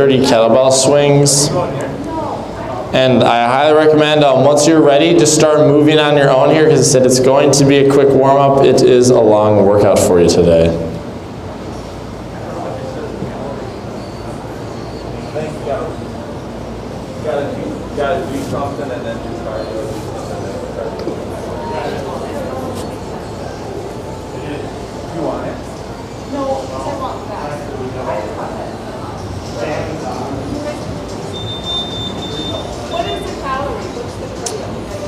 30 kettlebell swings. And I highly recommend once you're ready, just start moving on your own here, because I said it's going to be a quick warm-up. It is a long workout for you today. You gotta do something and then just start doing something. You want it? No, I want that. What is the calorie? What's the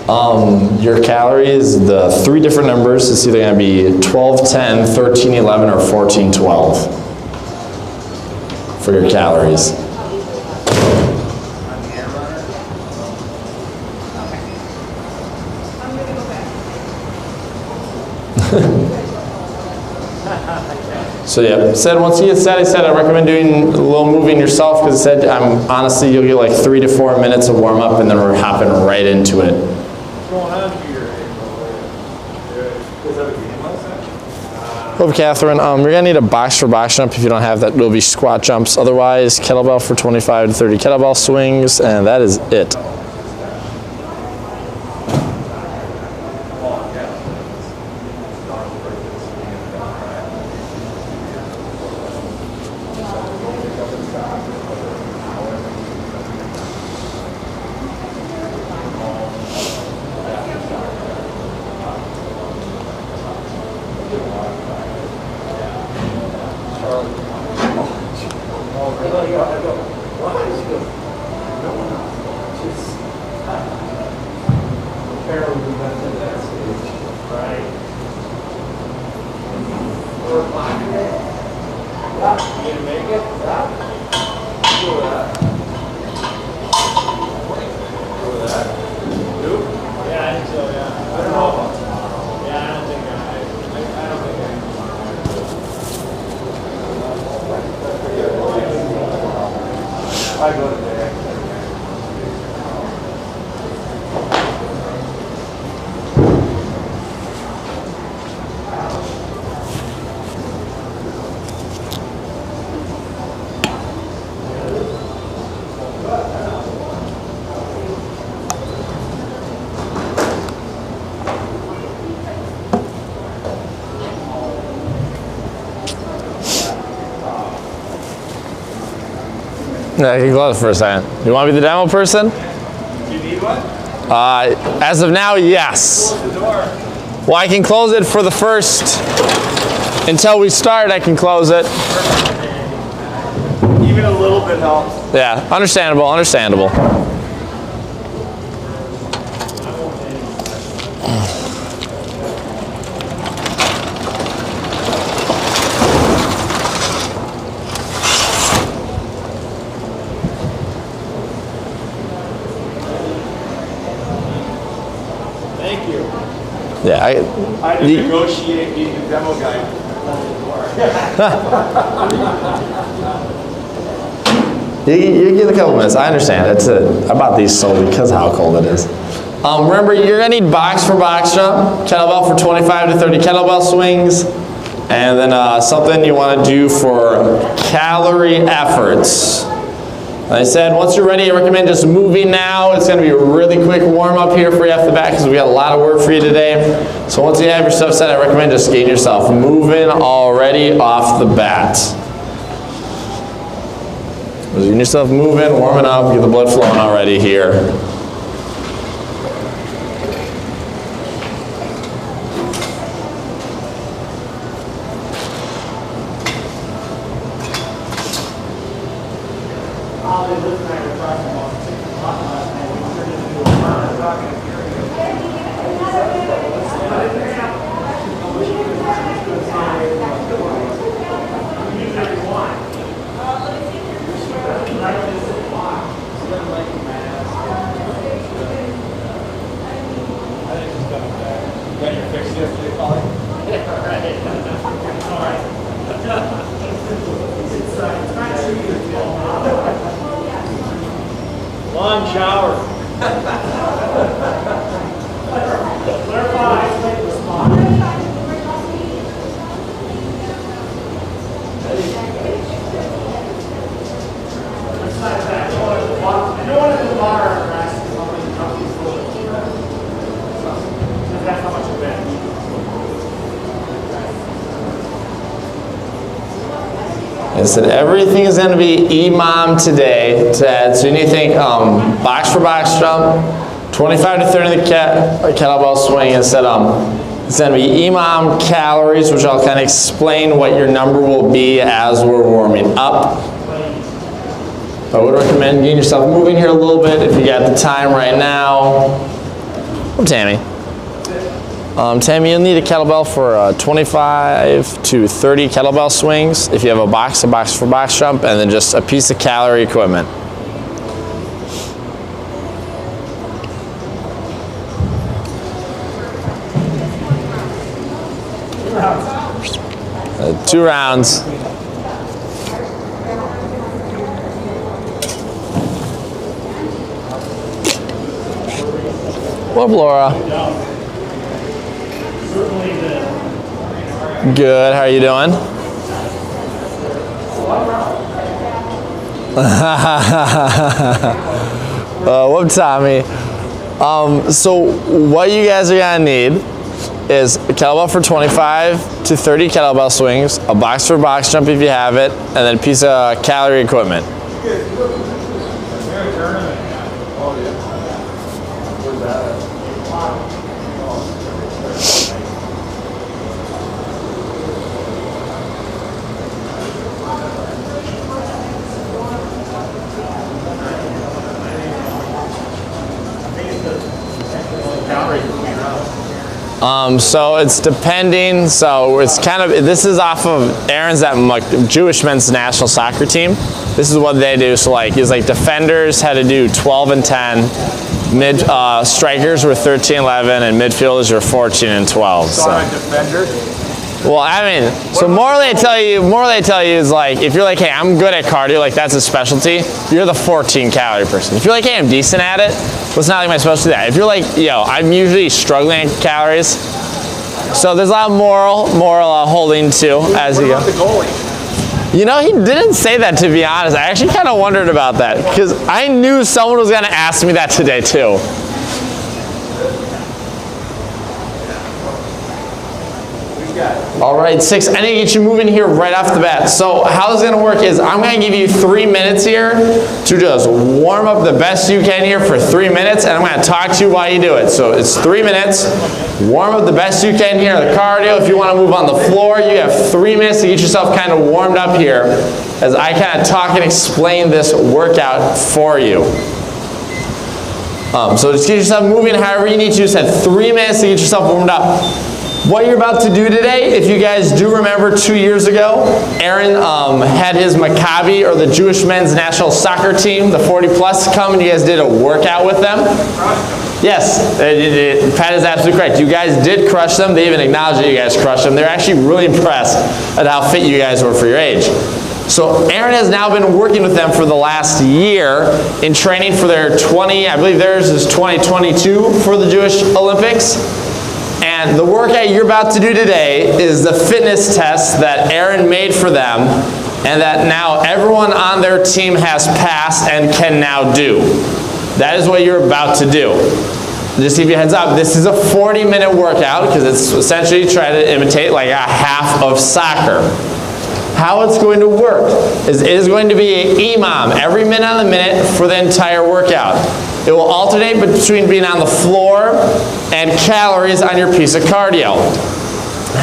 cardio? Your calories, the 3 different numbers, it's either going to be 12, 10, 13, 11, or 14, 12 for your calories. So yeah, said once you get set, I recommend doing a little moving yourself, because I said honestly you'll get like 3 to 4 minutes of warm up and then we're hopping right into it. What's going on here? Was that a game last night? Well, Catherine, you're gonna need a box for box jump. If you don't have that, it'll be squat jumps. Otherwise, kettlebell for 25 to 30 kettlebell swings, and that is it. Yeah, I can close for a second. You want to be the demo person? You need one? As of now, yes. Close the door. Well, I can close it for the first, until we start, I can close it. Even a little bit helps. Yeah, understandable, understandable. Thank you. Yeah, I had to negotiate being the demo guy. you get a couple minutes. I understand. I bought these solely because of how cold it is. Remember, you're gonna need box for box jump, kettlebell for 25 to 30 kettlebell swings, and then something you want to do for calorie efforts. Like I said, once you're ready, I recommend just moving now. It's going to be a really quick warm-up here for you off the bat because we got a lot of work for you today. So once you have your stuff set, I recommend just getting yourself moving already off the bat. Just getting yourself moving, warming up, get the blood flowing already here. Long shower. I said everything is going to be EMOM today, Ted. So you need to think box for box jump, 25 to 30 the kettlebell swing. Instead, it's going to be EMOM calories, which I'll kind of explain what your number will be as we're warming up. I would recommend getting yourself moving here a little bit if you got the time right now. I'm Tammy. Tammy, you'll need a kettlebell for 25 to 30 kettlebell swings. If you have a box for box jump, and then just a piece of calorie equipment. Two rounds. What up, Laura? Good, how are you doing? What up, Tommy? So what you guys are gonna need is a kettlebell for 25 to 30 kettlebell swings, a box for box jump if you have it, and then a piece of calorie equipment. So it's depending, so it's kind of, this is off of Aaron's at Jewish men's national soccer team. This is what they do, so like, he's like defenders had to do 12 and 10, strikers were 13, 11, and midfielders were 14 and 12. So. Defenders? Well, I mean, so morally I tell you is like, if you're like, hey, I'm good at cardio, like that's a specialty, you're the 14 calorie person. If you're like, hey, I'm decent at it, well, it's not like my specialty that. If you're like, yo, I'm usually struggling at calories, so there's a lot of moral holding too as you go. The goalie? You know, he didn't say that, to be honest. I actually kind of wondered about that because I knew someone was going to ask me that today too. All right, 6, I need to get you moving here right off the bat. So how this is gonna work is I'm gonna give you 3 minutes here to just warm up the best you can here for 3 minutes, and I'm gonna talk to you while you do it. So it's 3 minutes, warm up the best you can here, the cardio. If you wanna move on the floor, you have 3 minutes to get yourself kind of warmed up here as I kind of talk and explain this workout for you. So just get yourself moving however you need to. Just have 3 minutes to get yourself warmed up. What you're about to do today, if you guys do remember 2 years ago, Aaron had his Maccabi, or the Jewish men's national soccer team, the 40 plus, come and you guys did a workout with them. Yes, Pat is absolutely correct. You guys did crush them. They even acknowledged that you guys crushed them. They're actually really impressed at how fit you guys were for your age. So Aaron has now been working with them for the last year in training for their I believe theirs is 2022 for the Jewish Olympics. And the workout you're about to do today is the fitness test that Aaron made for them and that now everyone on their team has passed and can now do. That is what you're about to do. Just to give you a heads up, this is a 40-minute workout because it's essentially trying to imitate like a half of soccer. How it's going to work is it is going to be an EMOM every minute on the minute for the entire workout. It will alternate between being on the floor and calories on your piece of cardio.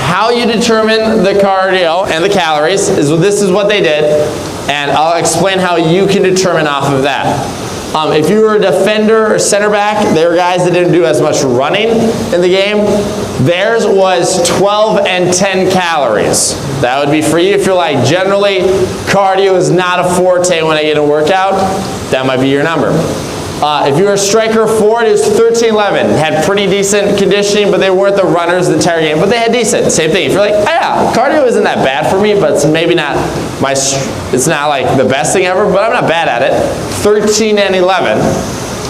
How you determine the cardio and the calories is this is what they did, and I'll explain how you can determine off of that. If you were a defender or center back, there were guys that didn't do as much running in the game. Theirs was 12 and 10 calories. That would be for you if you're like, generally, cardio is not a forte when I get a workout. That might be your number. If you were a striker forward, it was 13-11. Had pretty decent conditioning, but they weren't the runners the entire game, but they had decent. Same thing. If you're like, yeah, cardio isn't that bad for me, but it's maybe not it's not like the best thing ever, but I'm not bad at it. 13 and 11.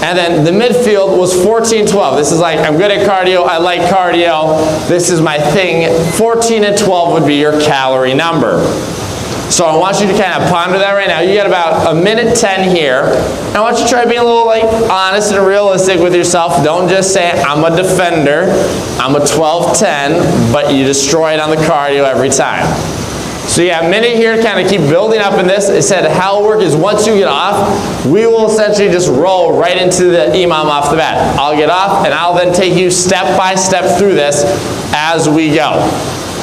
And then the midfield was 14-12. This is like, I'm good at cardio, I like cardio, this is my thing. 14 and 12 would be your calorie number. So I want you to kind of ponder that right now. You got about 1:10 here. And I want you to try being a little like honest and realistic with yourself. Don't just say, I'm a defender, I'm a 12-10, but you destroy it on the cardio every time. So you have a minute here to kind of keep building up in this. It said how it'll work is once you get off, we will essentially just roll right into the EMOM off the bat. I'll get off and I'll then take you step by step through this as we go.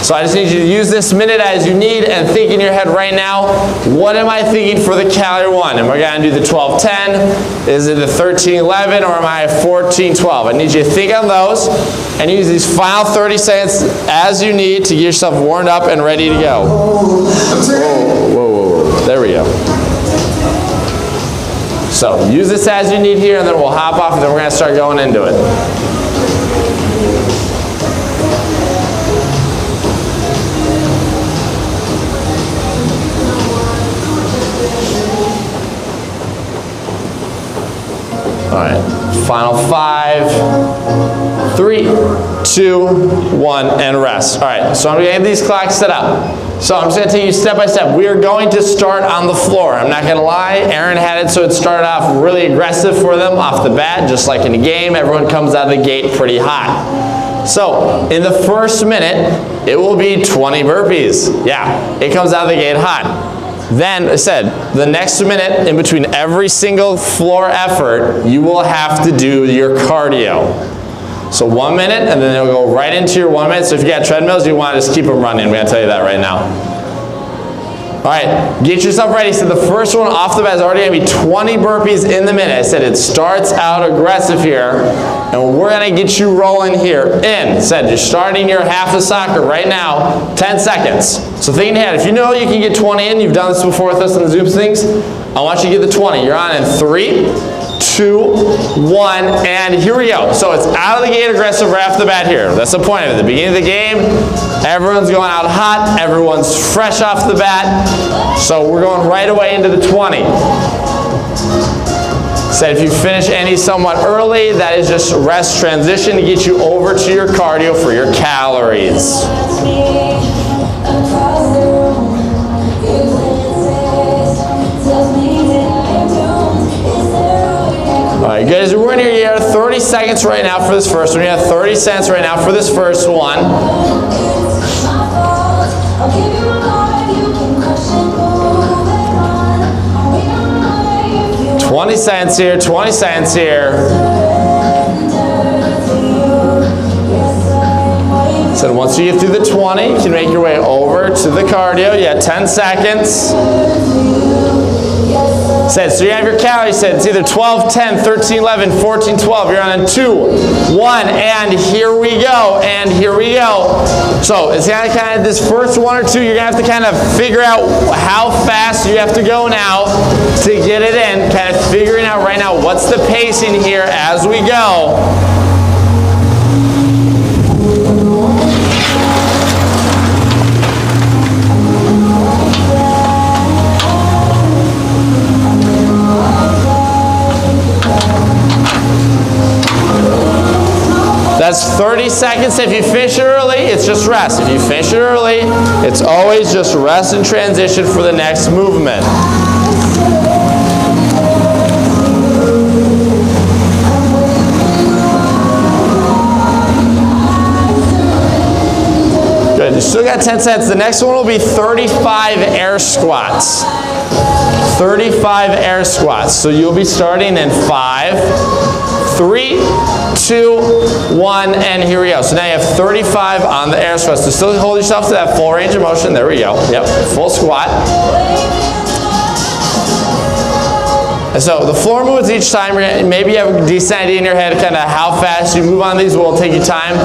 So I just need you to use this minute as you need and think in your head right now, what am I thinking for the calorie one? Am I going to do the 12-10? Is it the 13-11? Or am I at 14-12? I need you to think on those and use these final 30 seconds as you need to get yourself warmed up and ready to go. Whoa, whoa, whoa. There we go. So use this as you need here and then we'll hop off and then we're going to start going into it. All right, final 5, 3, 2, 1, and rest. All right, so I'm gonna get these clocks set up. So I'm just gonna take you step by step. We are going to start on the floor. I'm not gonna lie, Aaron had it so it started off really aggressive for them off the bat, just like in a game, everyone comes out of the gate pretty hot. So in the first minute, it will be 20 burpees. Yeah, it comes out of the gate hot. Then, I said, the next minute in between every single floor effort, you will have to do your cardio. So 1 minute, and then it'll go right into your 1 minute. So if you got treadmills, you want to just keep them running. I'm going to tell you that right now. All right, get yourself ready. So the first one off the bat is already going to be 20 burpees in the minute. I said it starts out aggressive here, and we're going to get you rolling here. In, said you're starting your half of soccer right now, 10 seconds. So think ahead. If you know you can get 20 in, you've done this before with us on the Zoom things, I want you to get the 20. You're on in 3, 2, 1, and here we go. So it's out of the gate aggressive right off the bat here. That's the point of it. At the beginning of the game, everyone's going out hot, everyone's fresh off the bat. So we're going right away into the 20. Said if you finish any somewhat early, that is just rest transition to get you over to your cardio for your calories. All right, guys, we're in here. You have 30 seconds right now for this first one. You have 30 seconds right now for this first one. 20 seconds here, 20 seconds here. So once you get through the 20, you can make your way over to the cardio. You have 10 seconds. Said, so you have your calories set. It's either 12, 10, 13, 11, 14, 12. You're on a 2, 1, and here we go, and here we go. So it's kind of this first 1 or 2, you're going to have to kind of figure out how fast you have to go now to get it in. Kind of figuring out right now what's the pacing here as we go. That's 30 seconds. If you finish it early, it's just rest. If you finish it early, it's always just rest and transition for the next movement. Good. You still got 10 seconds. The next one will be 35 air squats. 35 air squats. So you'll be starting in 5, 3, 2, 1, and here we go. So now you have 35 on the air squats. So still hold yourself to that full range of motion. There we go. Yep, full squat. And so the floor moves each time. Maybe you have a decent idea in your head kind of how fast you move on these. Will take you time.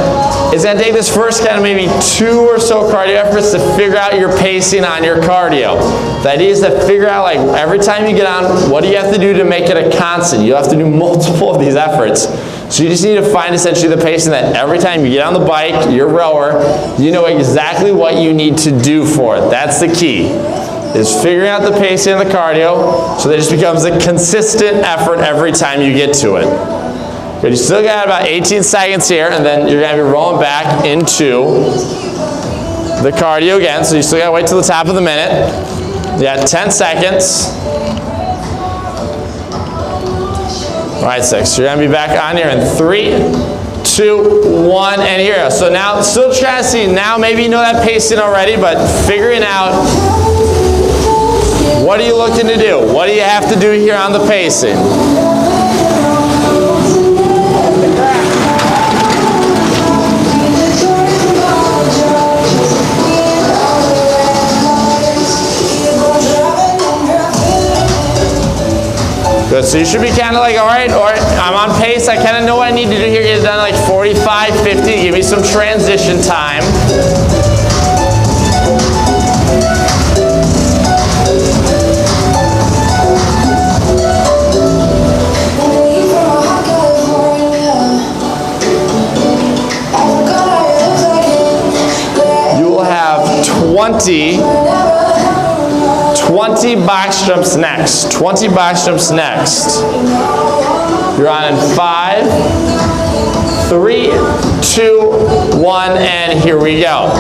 It's going to take this first kind of maybe 2 or so cardio efforts to figure out your pacing on your cardio. The idea is to figure out, like, every time you get on, what do you have to do to make it a constant? You have to do multiple of these efforts. So you just need to find essentially the pacing that every time you get on the bike, your rower, you know exactly what you need to do for it. That's the key, is figuring out the pacing and the cardio so that it just becomes a consistent effort every time you get to it. Good, you still got about 18 seconds here, and then you're going to be rolling back into the cardio again. So you still got to wait till the top of the minute. You got 10 seconds. All right, 6. You're going to be back on here in 3, 2, 1, and here we go. So now, still trying to see, now maybe you know that pacing already, but figuring out, what are you looking to do? What do you have to do here on the pacing? Good, so you should be kind of like, all right, I'm on pace, I kind of know what I need to do here, get it done like 45, 50, give me some transition time. You will have 20 box jumps next. 20 box jumps next. You're on in 5, 3, 2, 1, and here we go.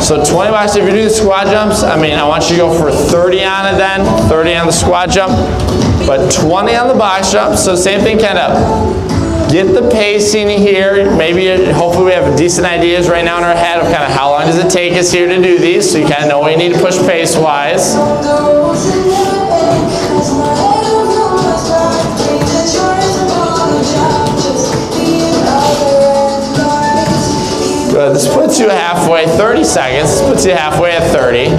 So 20 box, if you're doing squat jumps, I want you to go for 30 on it then, 30 on the squat jump, but 20 on the box jump. So same thing, kind of get the pacing here. Maybe, hopefully we have decent ideas right now in our head of kind of how long does it take us here to do these, so you kind of know what you need to push pace-wise. Good, this puts you halfway, 30 seconds, this puts you halfway at 30.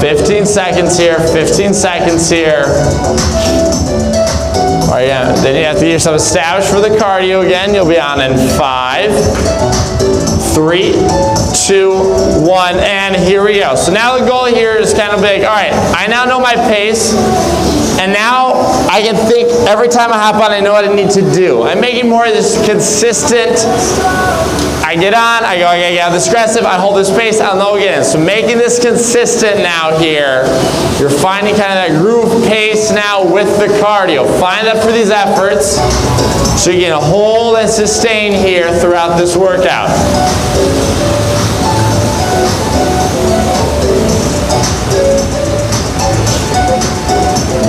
15 seconds here, 15 seconds here. All right, yeah. Then you have to get yourself established for the cardio again. You'll be on in 5, 3, 2, 1, and here we go. So now the goal here is kind of big. All right, I now know my pace, and now I can think every time I hop on, I know what I need to do. I'm making more of this consistent. I get on, I go, okay, yeah, this aggressive, I hold this pace, I'll know again. So making this consistent now here, you're finding kind of that groove pace now with the cardio. Find that for these efforts, so you can hold and sustain here throughout this workout.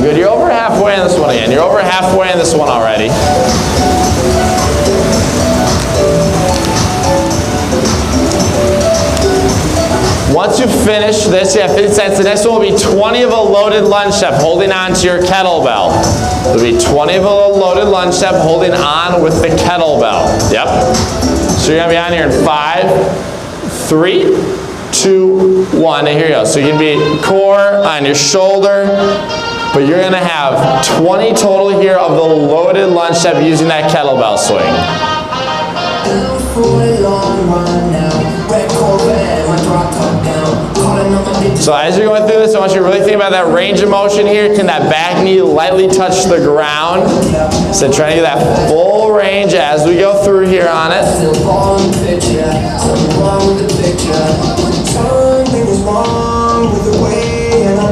Good, you're over halfway in this one again. You're over halfway in this one already. Once you finish this, you have 50 seconds. The next one will be 20 of a loaded lunge step, holding on to your kettlebell. There'll be 20 of a loaded lunge step, holding on with the kettlebell. Yep. So you're gonna be on here in 5, 3, 2, 1, and here you go. So you can be core on your shoulder, but you're gonna have 20 total here of the loaded lunge step using that kettlebell swing. So as you're going through this, I want you to really think about that range of motion here. Can that back knee lightly touch the ground? So try to get that full range as we go through here on it.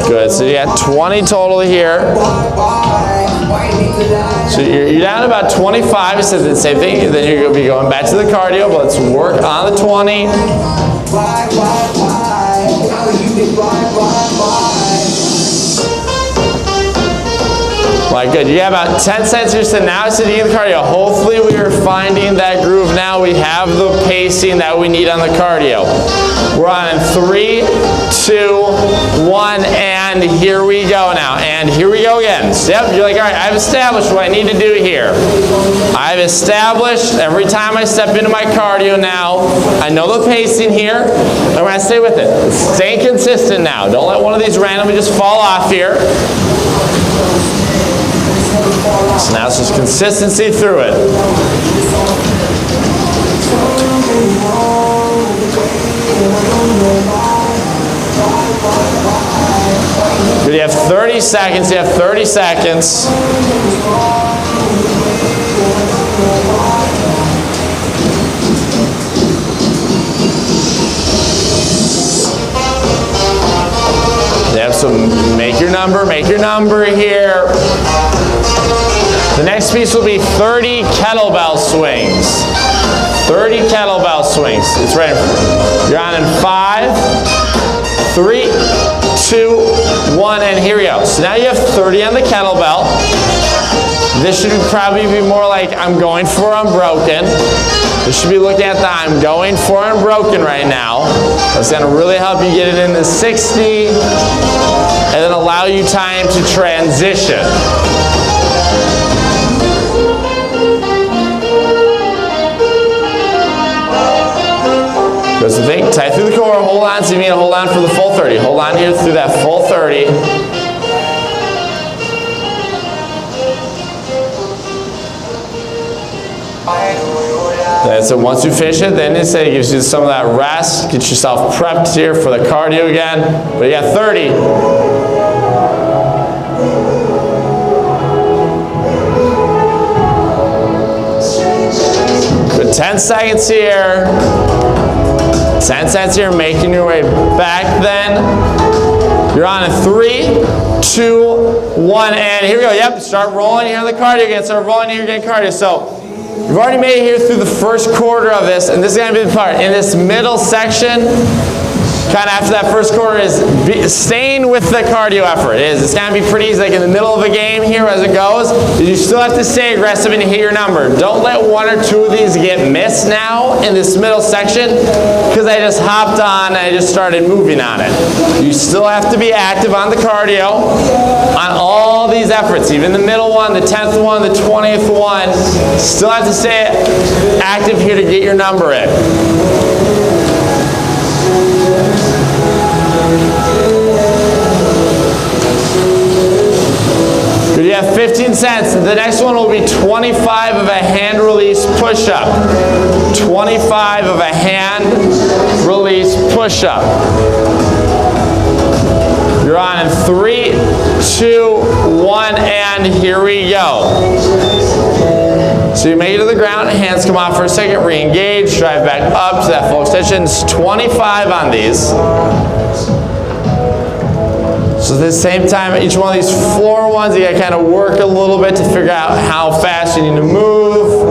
Good, so you got 20 total here. So you're down to about 25, it says the same thing, then you're going to be going back to the cardio, but let's work on the 20. Like good, you have about 10 seconds here, so now it's sitting in the cardio. Hopefully we are finding that groove now. We have the pacing that we need on the cardio. We're on in 3, 2, 1, and here we go now. And here we go again. So yep, you're like, all right, I've established what I need to do here. I've established every time I step into my cardio now, I know the pacing here, and we're gonna stay with it. Stay consistent now. Don't let one of these randomly just fall off here. So now it's just consistency through it. Good, you have 30 seconds, you have 30 seconds. Yep, so make your number here. The next piece will be 30 kettlebell swings. 30 kettlebell swings. It's ready. You're on in 5, 3, 2, 1, and here we go. So now you have 30 on the kettlebell. This should probably be more like I'm going for unbroken. This should be looking at the I'm going for unbroken right now. That's going to really help you get it into 60 and then allow you time to transition. So think tight through the core, hold on, so you mean hold on for the full 30. Hold on here through that full 30. So once you finish it, then it gives you some of that rest, get yourself prepped here for the cardio again. But you got 30. Good 10 seconds here. 10 seconds here, making your way back then. You're on in 3, 2, 1, and here we go. Yep, start rolling here on the cardio again. Start rolling here again, cardio. So you've already made it here through the first quarter of this, and this is going to be the part. In this middle section, kind of after that first quarter, is staying with the cardio effort. It's going to be pretty easy, like in the middle of a game here as it goes. You still have to stay aggressive and hit your number. Don't let 1 or 2 of these get missed now in this middle section, because I just hopped on and I just started moving on it. You still have to be active on the cardio, on all these efforts, even the middle one, the 10th one, the 20th one. Still have to stay active here to get your number in. Good, you have 15 cents. The next one will be 25 of a hand release push-up. 25 of a hand release push-up. You're on in 3, 2, 1, and here we go. So you make it to the ground, hands come off for a second, re-engage, drive back up to that full extension. It's 25 on these. So at the same time, each one of these floor ones, you gotta kind of work a little bit to figure out how fast you need to move.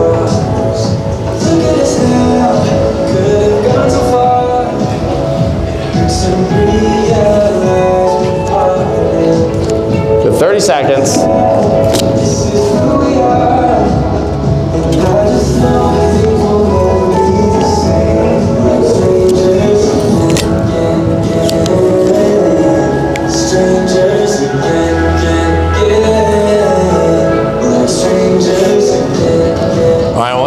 Good, 30 seconds.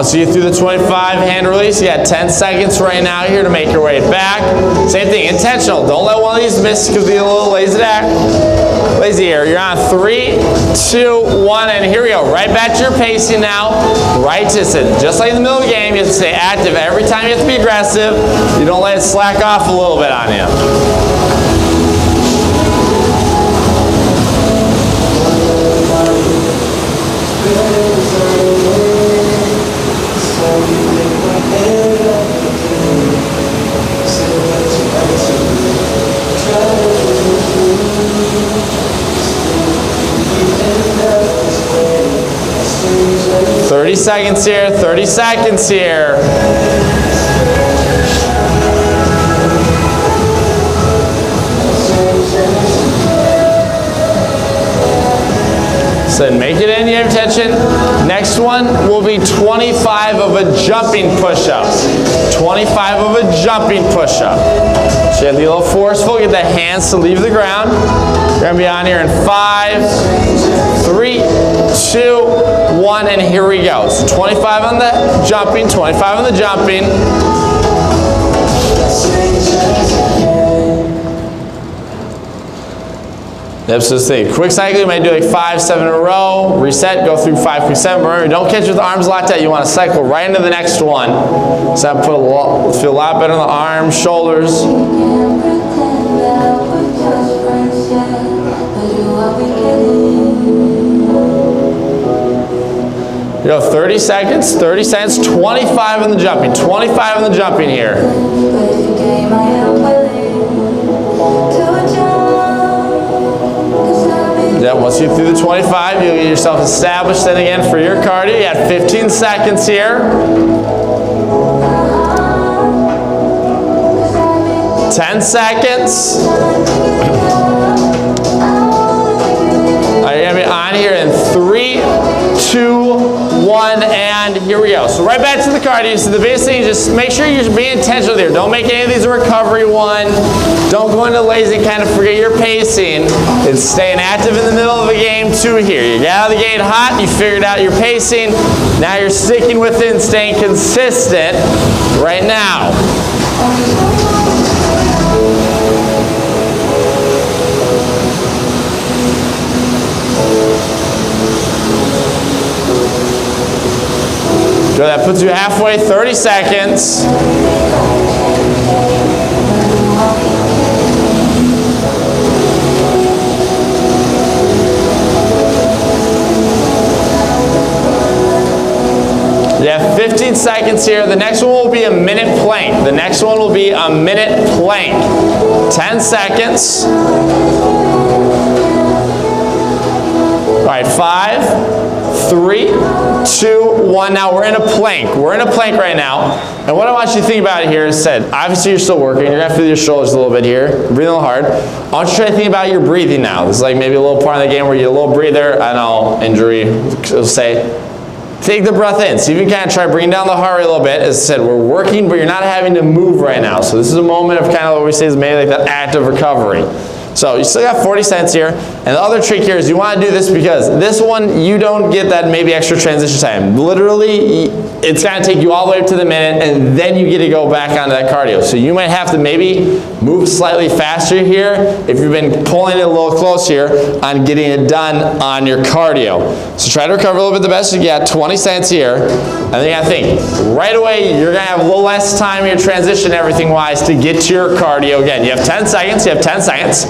Once you get through the 25 hand release, you got 10 seconds right now here to make your way back. Same thing, intentional. Don't let one of these miss because you'll be a little lazy here. You're on 3, 2, 1, and here we go. Right back to your pacing now. Right to sit. Just like in the middle of the game, you have to stay active. Every time you have to be aggressive. You don't let it slack off a little bit on you. Seconds here, 30 seconds here. So make it in, you have attention. Next one will be 25 of a jumping push-up. 25 of a jumping push-up. So you have to be a little forceful, get the hands to leave the ground. You're gonna be on here in 5, 3, 2, 1, and here we go. So 25 on the jumping, 25 on the jumping. Yep, so say quick cycle, you might do like 5, 7 in a row, reset, go through 5, quick 7. Remember, don't catch with the arms locked out. You want to cycle right into the next one. So that feel a lot better on the arms, shoulders. You go 30 seconds, 25 in the jumping, 25 in the jumping here. Yeah, once you get through the 25, you'll get yourself established then again for your cardio. You got 15 seconds here. 10 seconds. All right, you're gonna be on here in 3, 2, 1, and here we go. So right back to the cardio. So the biggest thing is just make sure you're being intentional there. Don't make any of these a recovery one. Don't go into lazy and kind of forget your pacing. It's staying active in the middle of a game too here. You get out of the gate hot, you figured out your pacing. Now you're sticking with it and staying consistent right now. So that puts you halfway, 30 seconds. You have 15 seconds here. The next one will be a minute plank. The next one will be a minute plank. 10 seconds. All right, 5, 3, 2, 1. Now we're in a plank. We're in a plank right now. And what I want you to think about here is said, obviously you're still working. You're going to feel your shoulders a little bit here. Breathe a little hard. I want you to try to think about your breathing now. This is like maybe a little part of the game where you get a little breather. I know, injury, it'll say. Take the breath in. See if you can kind of try bringing down the heart rate a little bit. As I said, we're working, but you're not having to move right now. So this is a moment of kind of what we say is maybe like that active recovery. So you still got 40 seconds here. And the other trick here is you want to do this because this one, you don't get that maybe extra transition time. Literally, it's going to take you all the way up to the minute, and then you get to go back onto that cardio. So you might have to maybe move slightly faster here if you've been pulling it a little close here on getting it done on your cardio. So try to recover a little bit the best you get. 20 seconds here. And then you got to think, right away, you're going to have a little less time in your transition everything-wise to get to your cardio again. You have 10 seconds. You have 10 seconds.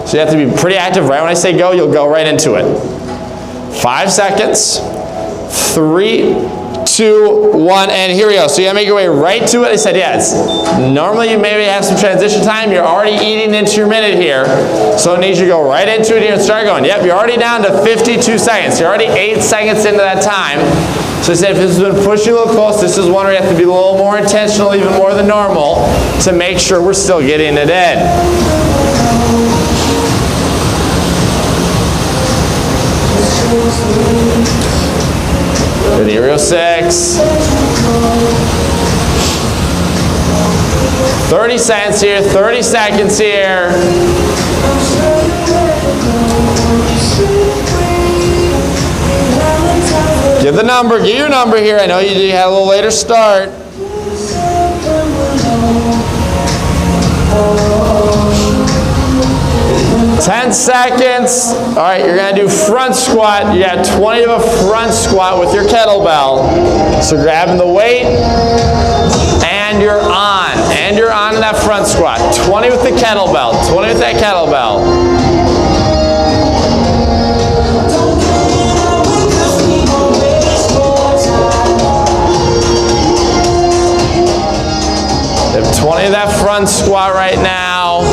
So you have to be pretty active. Right when I say go, you'll go right into it. 5 seconds. 3, 2, 1, and here we go. So you gotta make your way right to it. I said, yes. Normally you maybe have some transition time. You're already eating into your minute here. So it needs you to go right into it here and start going. Yep, you're already down to 52 seconds. You're already 8 seconds into that time. So I said, if this has been pushing a little close, this is one where you have to be a little more intentional, even more than normal, to make sure we're still getting it in. Good, here we go, 6. 30 seconds here, 30 seconds here. Give the number, give your number here. I know you had a little later start. Ten seconds. All right, you're gonna do front squat. You got 20 of a front squat with your kettlebell. So grabbing the weight, and you're on. And you're on in that front squat. 20 with the kettlebell. 20 with that kettlebell. You have 20 of that front squat right now.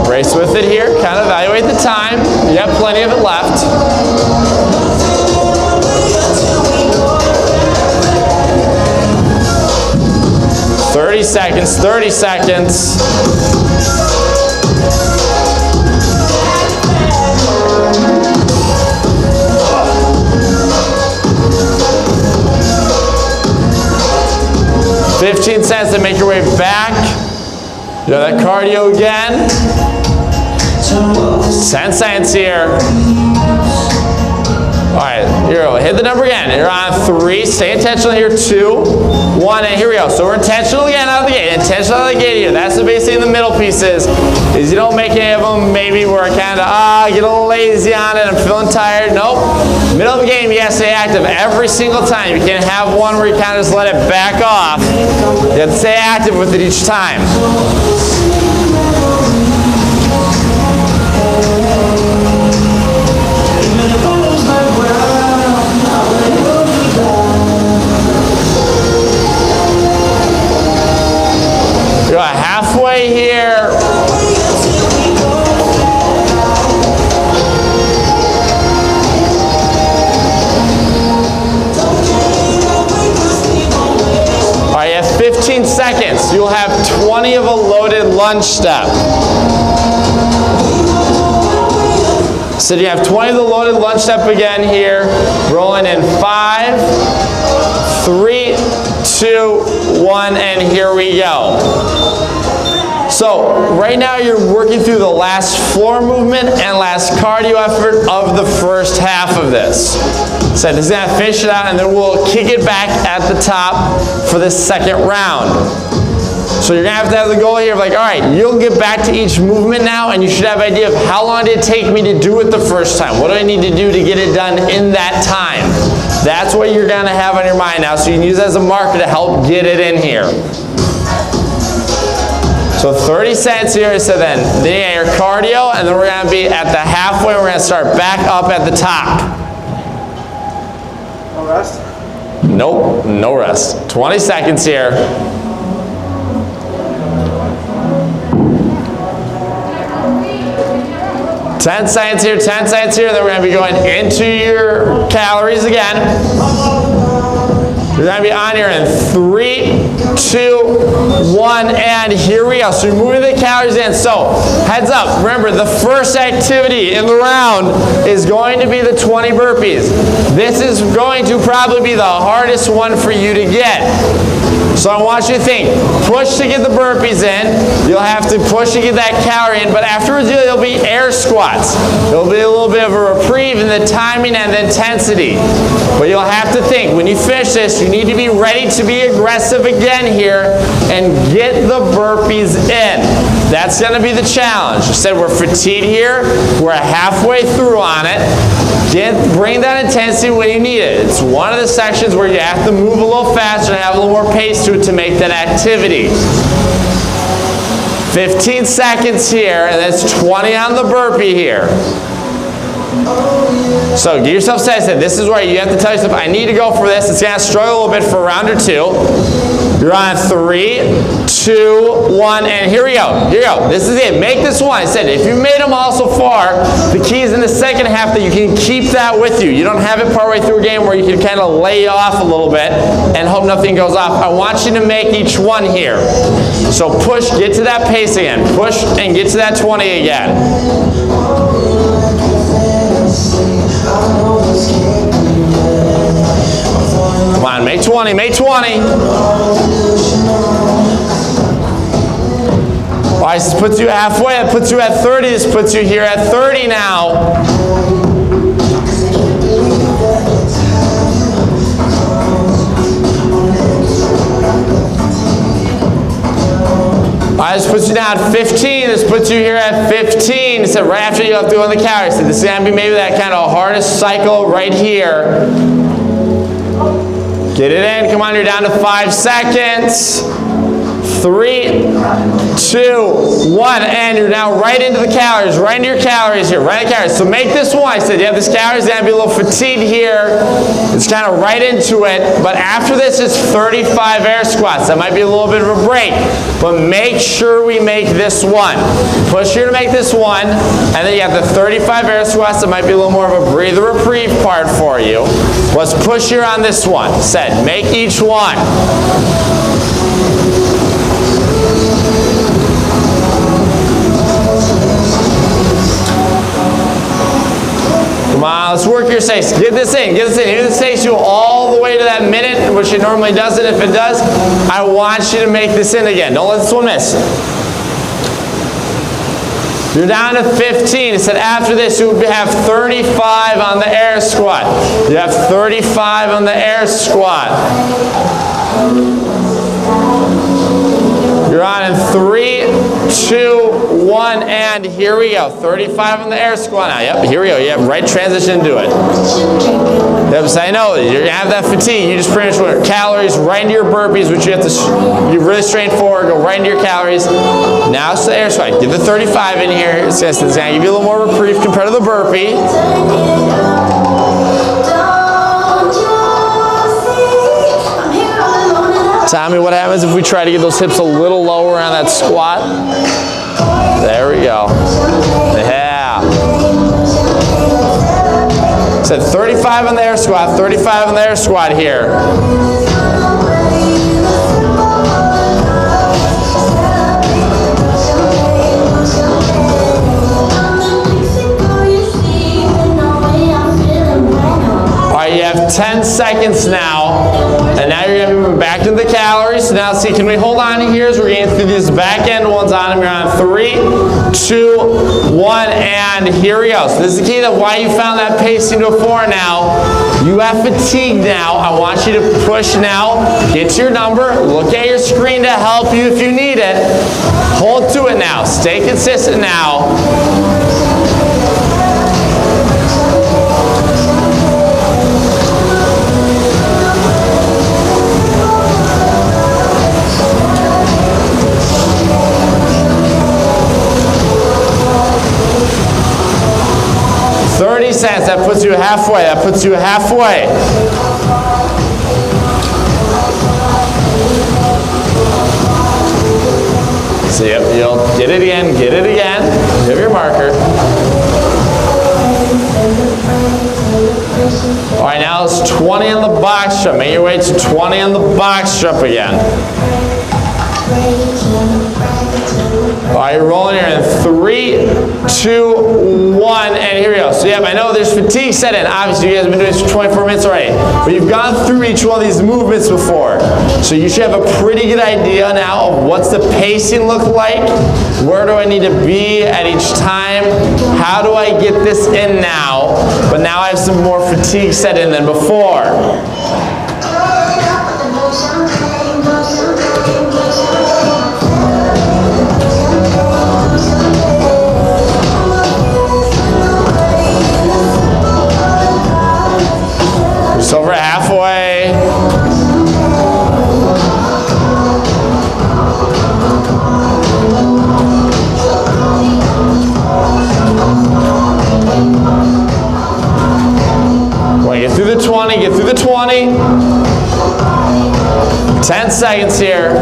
Brace with it here, kind of evaluate the time. You have plenty of it left. "30 seconds, 30 seconds. "15 seconds to make your way back. Do that cardio again. 10 seconds here. All right, here we go. Hit the number again. You're on 3. Stay intentional here. 2, 1, and here we go. So we're intentional again out of the gate. Intentional out of the gate here. That's the basic thing in the middle pieces. Is you don't make any of them maybe where I kind of get a little lazy on it. I'm feeling tired. Nope. Middle of the game, you gotta stay active every single time. You can't have one where you kind of just let it back off. You have to stay active with it each time. We're halfway here. All right, you have 15 seconds. You you'll have 20 of a loaded lunge step. So you have 20 of the loaded lunge step again here. Rolling in 5, 3, 2, 1, and here we go. So right now you're working through the last floor movement and last cardio effort of the first half of this. So this is gonna finish it out, and then we'll kick it back at the top for the second round. So you're gonna have the goal here of like, all right, you'll get back to each movement now, and you should have an idea of how long did it take me to do it the first time? What do I need to do to get it done in that time? That's what you're gonna have on your mind now, so you can use it as a marker to help get it in here. So 30 seconds here, so then your cardio, and then we're gonna be at the halfway, we're gonna start back up at the top. No rest? Nope, no rest. 20 seconds here. Ten seconds here, 10 seconds here, then we're gonna be going into your calories again. You're gonna be on here in 3, 2, 1, and here we go. So you're moving the calories in. So heads up, remember the first activity in the round is going to be the 20 burpees. This is going to probably be the hardest one for you to get. So I want you to think, push to get the burpees in. You'll have to push to get that calorie in, but afterwards there'll be air squats. There'll be a little bit of a reprieve in the timing and the intensity. But you'll have to think, when you finish this, you need to be ready to be aggressive again here and get the burpees in. That's gonna be the challenge. I said we're fatigued here, we're halfway through on it. Bring that intensity when you need it. It's one of the sections where you have to move a little faster and have a little more pace to it to make that activity. 15 seconds here, and that's 20 on the burpee here. So get yourself set. I said this is where you have to tell yourself, I need to go for this. It's gonna struggle a little bit for round or two. You're on 3, 2, 1, and here we go. Here we go. This is it. Make this one. I said if you made them all so far, the key is in the second half that you can keep that with you. You don't have it partway through a game where you can kind of lay off a little bit and hope nothing goes off. I want you to make each one here. So push, get to that pace again. Push and get to that 20 again. Come on, make 20, make 20. All right, this puts you halfway, that puts you at 30, this puts you here at 30 now. All right, this puts you down at 15, this puts you here at 15. So right after you have to go on the calories. So this is gonna be maybe that kind of hardest cycle right here. Get it in, come on, you're down to 5 seconds. 3, 2, 1, and you're now right into the calories, right into your calories here, right into calories. So make this one. I said you have this calories, gonna be a little fatigued here. It's kind of right into it, but after this is 35 air squats. That might be a little bit of a break, but make sure we make this one. Push here to make this one, and then you have the 35 air squats. That might be a little more of a breather reprieve part for you. Let's push here on this one. Said make each one. Come on, let's work your space. Get this in, get this in. If this takes you all the way to that minute, which it normally doesn't, if it does, I want you to make this in again. Don't let this one miss. You're down to 15. It said after this you would have 35 on the air squat. You have 35 on the air squat. You're on in 3, 2, 1, and here we go. 35 on the air squat now. Yep, here we go. Yep, right transition into it. Yep, so I know you're gonna have that fatigue. You just pretty much want calories right into your burpees, which you have to, you're really straightforward, go right into your calories. Now it's the air squat. Give the 35 in here. It's gonna give you a little more reprieve compared to the burpee. Tommy, what happens if we try to get those hips a little lower on that squat? There we go. Yeah. Said 35 on the air squat, 35 on the air squat here. right, you have 10 seconds now, and now you're gonna be moving back to the calories. So now see, can we hold on here as we're getting through these back end ones on them. You're on 3, 2, 1, and here we go. So this is the key to why you found that pacing before now. You have fatigue now. I want you to push now. Get to your number. Look at your screen to help you if you need it. Hold to it now. Stay consistent now. $0.30. That puts you halfway. That puts you halfway. So you'll get it again, get it again. You have your marker. All right, now it's 20 on the box jump. Make your way to 20 on the box jump again. All right, you're rolling here in 3, 2, 1, and here we go. So yeah, I know there's fatigue set in. Obviously, you guys have been doing this for 24 minutes already, but you've gone through each one of these movements before. So you should have a pretty good idea now of what's the pacing look like, where do I need to be at each time, how do I get this in now, but now I have some more fatigue set in than before. Just over halfway. Want to get through the 20, get through the 20. 10 seconds here.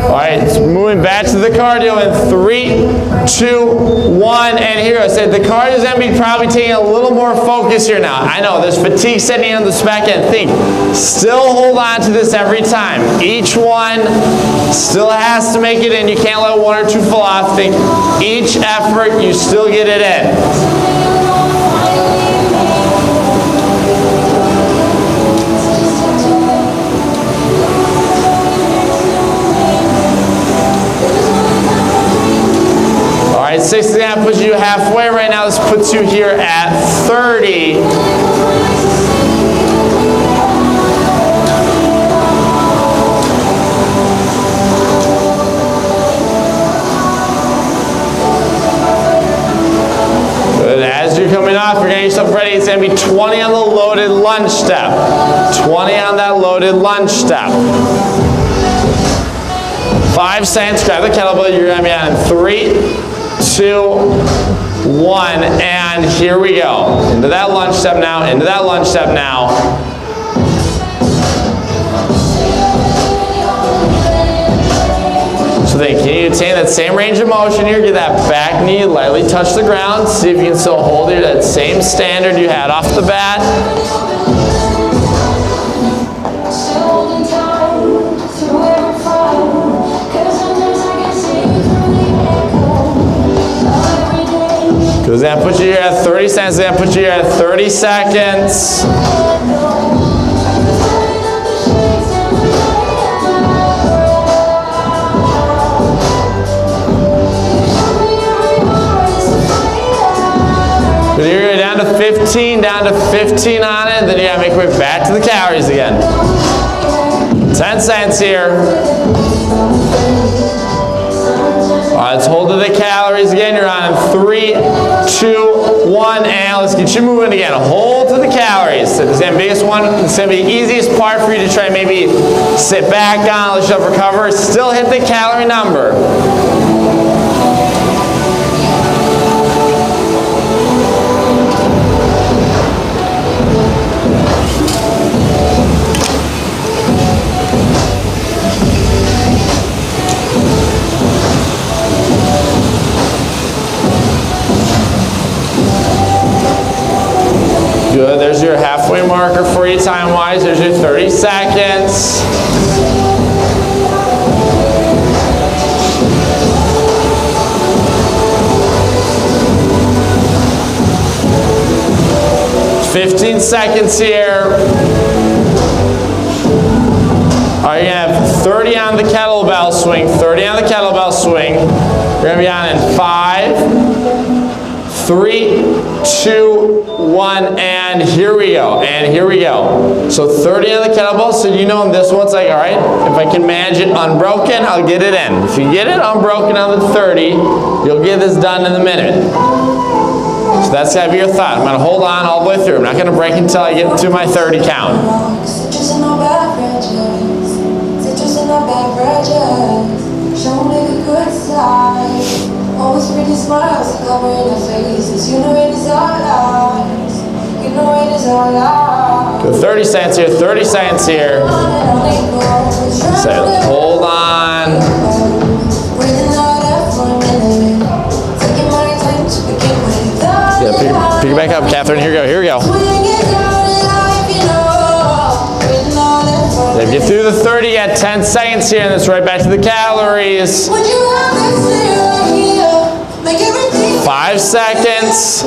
All right, moving back to the cardio in 3, 2, 1, and here I said the cardio is going to be probably taking a little more focus here now. I know there's fatigue setting on this back end. Think, still hold on to this every time. Each one still has to make it in. You can't let one or two fall off. Think, each effort you still get it in. All right, 60 that puts you halfway right now. This puts you here at 30. Good. As you're coming off, you're getting yourself ready. It's going to be 20 on the loaded lunge step. 20 on that loaded lunge step. 5 seconds. Grab the kettlebell. You're going to be on 3, 2, 1, and here we go. Into that lunge step now, into that lunge step now. So then can you attain that same range of motion here? Get that back knee, lightly touch the ground. See if you can still hold here that same standard you had off the bat. Because that puts you here at 30 seconds, that puts you here at 30 seconds. So you're going down to 15 on it, then you gotta make your way back to the calories again. 10 seconds here. All right, let's hold to the calories again. You're on 3, 2, 1, and let's get you moving again. Hold to the calories. So this is the biggest one. It's going to be the easiest part for you to try and maybe sit back on, let yourself recover. Still hit the calorie number. Good, there's your halfway marker for you time-wise. There's your 30 seconds. 15 seconds here. All right, you're gonna have 30 on the kettlebell swing, 30 on the kettlebell swing. You're gonna be on in 5, 3, 2, 1, and here we go, and here we go. So 30 on the kettlebell, so you know in this one, it's like, all right, if I can manage it unbroken, I'll get it in. If you get it unbroken on the 30, you'll get this done in a minute. So that's gotta be your thought. I'm gonna hold on all the way through. I'm not gonna break until I get to my 30 count. Always pretty smiles covering our faces. You know it is our lives. You know it is our lives. Good, 30 seconds here, 30 seconds here. So hold on. Yeah, pick it back up, Catherine. Here we go, here we go. If you get through the 30, you got 10 seconds here, and it's right back to the calories. 5 seconds.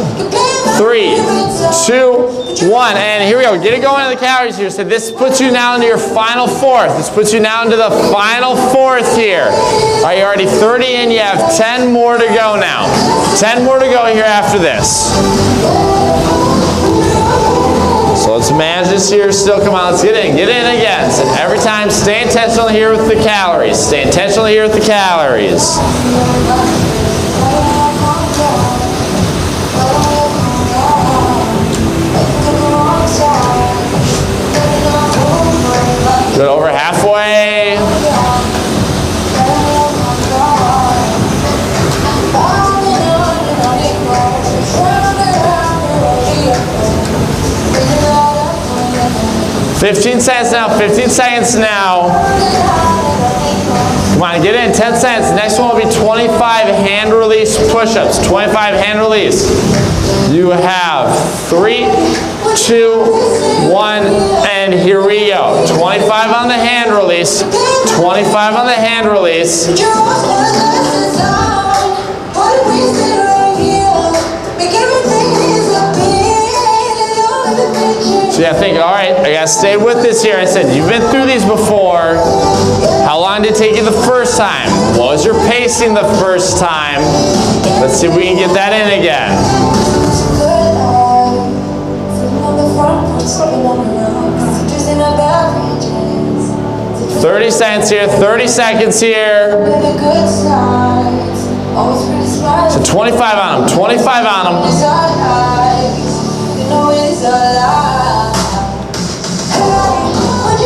3, 2, 1, and here we go. Get it going in the calories here. So this puts you now into your final fourth. This puts you now into the final fourth here. All right, you're already 30 in. You have 10 more to go now. 10 more to go here after this. So let's manage this here still. Come on, let's get in again. So every time, stay intentional here with the calories. Stay intentional here with the calories. Good, over halfway. $15 now, 15 seconds now. Come on, get in, 10 seconds. Next one will be 25 hand release push-ups. 25 hand release. You have 3, 2, 1, and here we go. 25 on the hand release. 25 on the hand release. So yeah, think, all right, I gotta stay with this here. I said, you've been through these before. How long did it take you the first time? What was your pacing the first time? Let's see if we can get that in again. 30 seconds here, 30 seconds here. So 25 on them, 25 on them.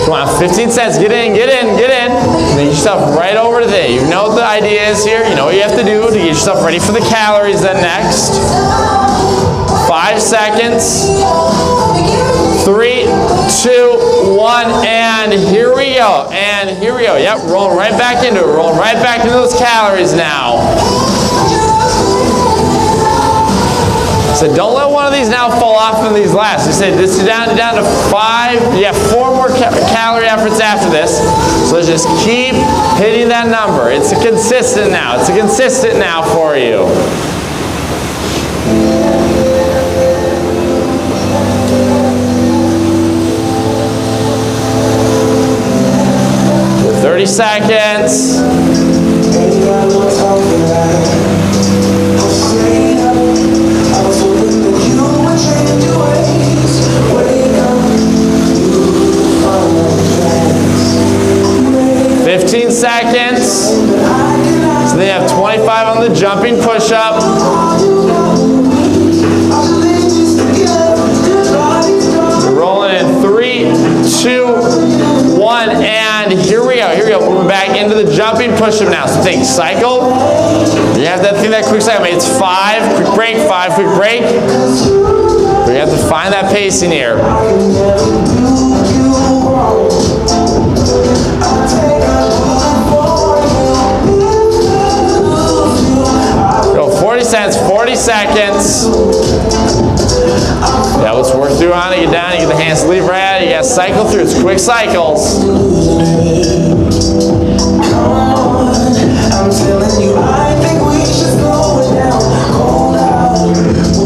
Come on, 15 seconds, get in, get in, get in. Make yourself right over to there. You know what the idea is here. You know what you have to do to get yourself ready for the calories then next. 5 seconds. 3, 2, 1, and here we go. And here we go. Yep, rolling right back into it. Rolling right back into those calories now. So don't let one of these now fall off in these last. You said this is down to 5. You have 4 more calorie efforts after this. So let's just keep hitting that number. It's a consistent now. It's a consistent now for you. With 30 seconds. I was hoping that you would change your ways. Wake up, you follow plans. 15 seconds. So they have 25 on the jumping push-up. We're rolling in 3, 2, 1, and here we go. Here we go. Moving back into the jumping push-up now. So think cycle. You have to think that quick cycle. It's 5, quick break, 5, quick break. We have to find that pacing here. Go 40 seconds, 40 seconds. Yeah, let's work through on it. Get down, you get the hands to leave right. You gotta cycle through. It's quick cycles. I'm telling you, I think we should slow it down. Hold out, will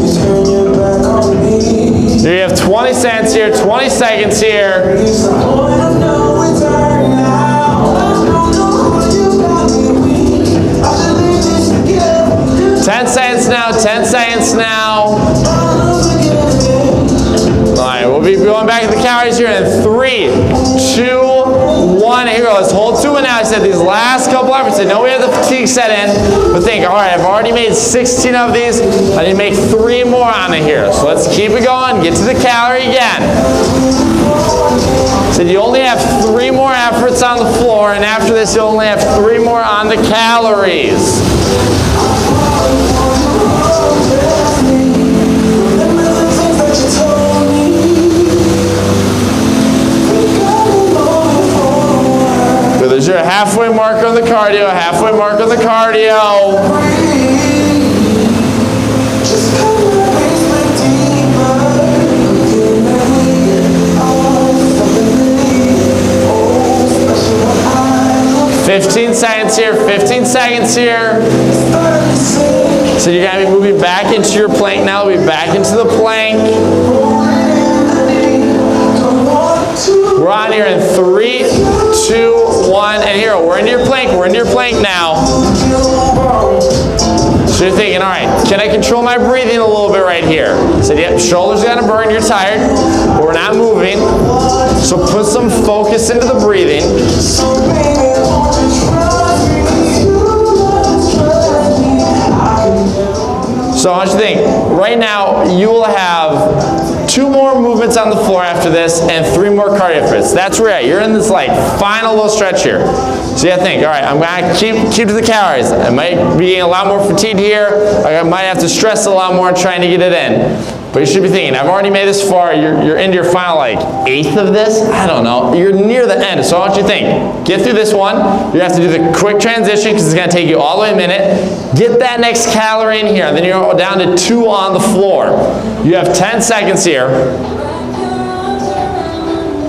you turn your back on me? Here you have here, 20 seconds here. 10 seconds now, 10 seconds now. All right, we'll be going back to the calories here in 3, 2, 1. Here we go. Let's hold to it now. I said these last couple efforts. I know we have the fatigue set in, but think, all right, I've already made 16 of these. I need to make 3 more on it here. So let's keep it going. Get to the calorie again. So you only have 3 more efforts on the floor, and after this, you only have 3 more on the calories. So there's your halfway mark on the cardio, halfway mark on the cardio. Just come on, 15 seconds here, 15 seconds here. So you're going to be moving back into your plank now. We'll be back into the plank. We're on here in 3, 2, 1, and here, we're into your plank. We're into your plank now. So you're thinking, all right, can I control my breathing a little bit right here? So yep, shoulders got to burn, you're tired, but we're not moving. So put some focus into the breathing. So I want you to think, right now you will have 2 more movements on the floor after this and 3 more cardio efforts. That's where you're at. You're in this like final little stretch here. So you have to think, all right, I'm going to keep to the calories. I might be getting a lot more fatigued here. I might have to stress a lot more trying to get it in. But you should be thinking, I've already made this far. You're into your final like 1/8 of this. I don't know. You're near the end. So I want you to think, get through this one. You have to do the quick transition because it's going to take you all the way a minute. Get that next calorie in here. And then you're down to 2 on the floor. You have 10 seconds here.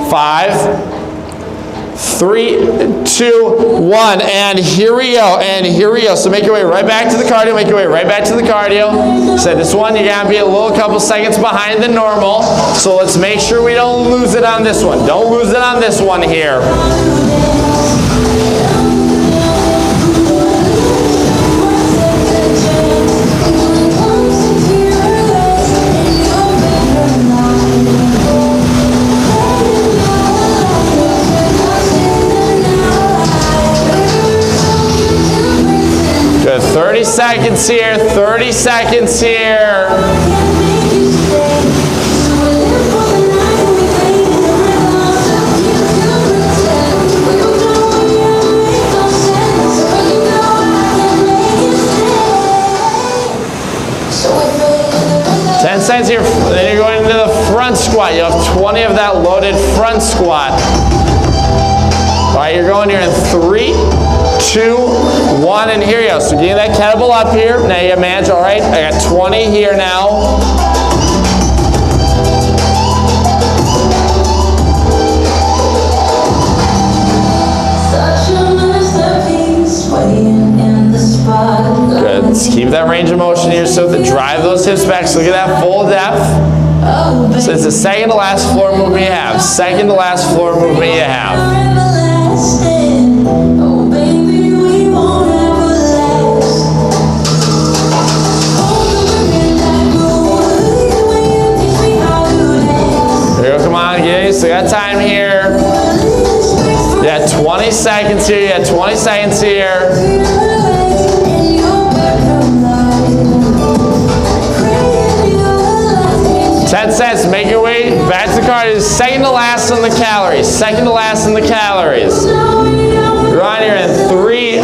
5, 3, 2, 1, and here we go, and here we go. So make your way right back to the cardio, make your way right back to the cardio. So this one, you're gonna be a little couple seconds behind than normal. So let's make sure we don't lose it on this one. Don't lose it on this one here. Good, 30 seconds here, 30 seconds here. Seconds here, then you're going into the front squat. You have 20 of that loaded front squat. All right, you're going here in 3, 2, 1, and here you go. So getting that kettlebell up here. Now you manage, all right, I got 20 here now. Good. Let's keep that range of motion here so that drive those hips back. So look at that full depth. So it's the second to last floor movement you have. Second to last floor movement you have. Here we go, come on, get so you got time here. You got 20 seconds here, you got 20 seconds here. 10 seconds, make your way back to the cardio. Second to last on the calories. Second to last on the calories. You're on here in 3,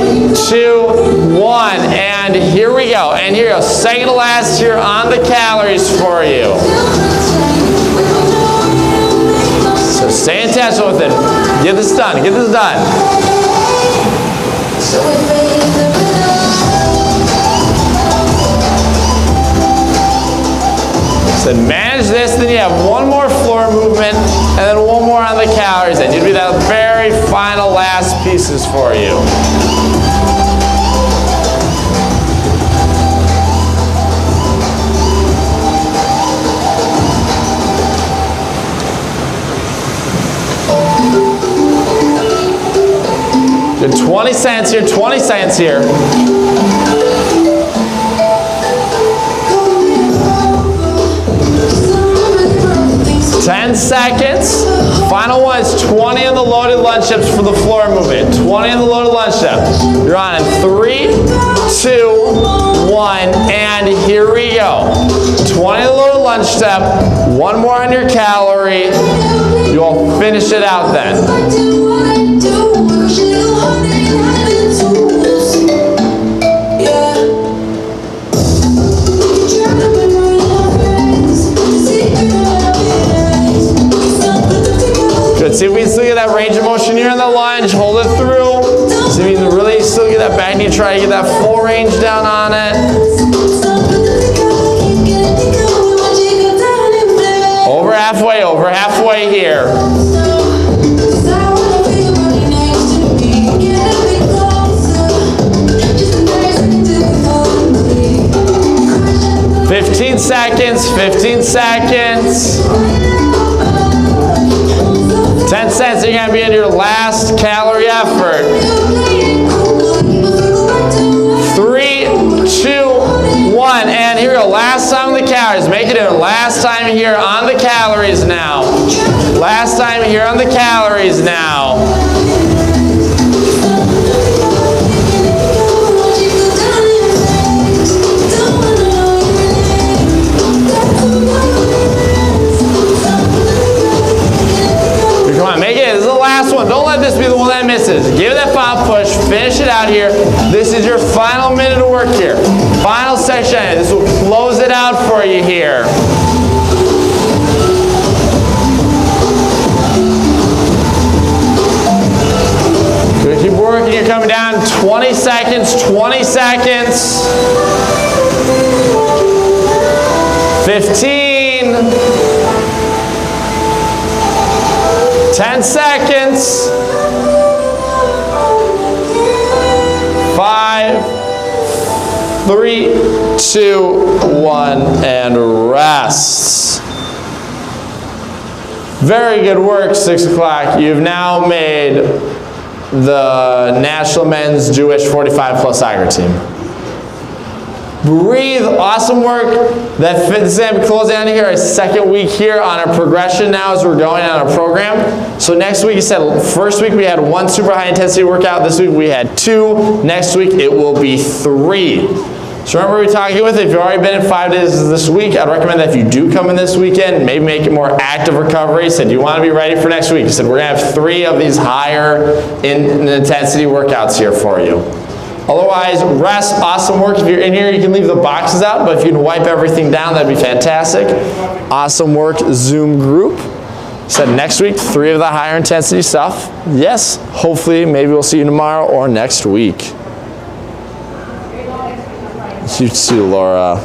2, 1, and here we go. And here we go. Second to last here on the calories for you. So stay intentional with it. Get this done. Get this done. So manage this, then you have one more floor movement, and then one more on the calories, and you'd be that very final last pieces for you. 20 seconds here, 20 seconds here. 10 seconds. Final one is 20 on the loaded lunge steps for the floor movement. 20 on the loaded lunge step. You're on in 3, 2, 1, and here we go. 20 on the loaded lunge step. One more on your calorie. You'll finish it out then. Good. See if we can still get that range of motion here in the lunge. Hold it through. See if we can really still get that back knee. Try to get that full range down on it. Over halfway here. Fifteen seconds, 15 seconds. 10 seconds, you're going to be in your last calorie effort. 3, 2, 1, and here we go. Last time on the calories. Make it in. Last time here on the calories now. Last time here on the calories now. Come on, make it. This is the last one. Don't let this be the one that misses. Give it that final push. Finish it out here. This is your final minute of work here. Final section. This will close it out for you here. Good. Keep working. You're coming down. 20 seconds. 20 seconds. 15. 10 seconds. 5, 3, 2, 1, and rest. Very good work, 6 o'clock. You've now made the National Men's Jewish 45 plus soccer team. Breathe, awesome work. That fits in. Closing out here, our second week here on our progression now as we're going on our program. So next week, you said first week we had 1 super high intensity workout. This week we had 2. Next week it will be 3. So remember we were talking with, if you've already been in 5 days this week, I'd recommend that if you do come in this weekend, maybe make it more active recovery. Said, do you want to be ready for next week? He said, we're going to have 3 of these higher in intensity workouts here for you. Otherwise, rest, awesome work. If you're in here, you can leave the boxes out, but if you can wipe everything down, that'd be fantastic. Awesome work, Zoom group. Said next week, 3 of the higher intensity stuff. Yes, hopefully, maybe we'll see you tomorrow or next week. You too, Laura.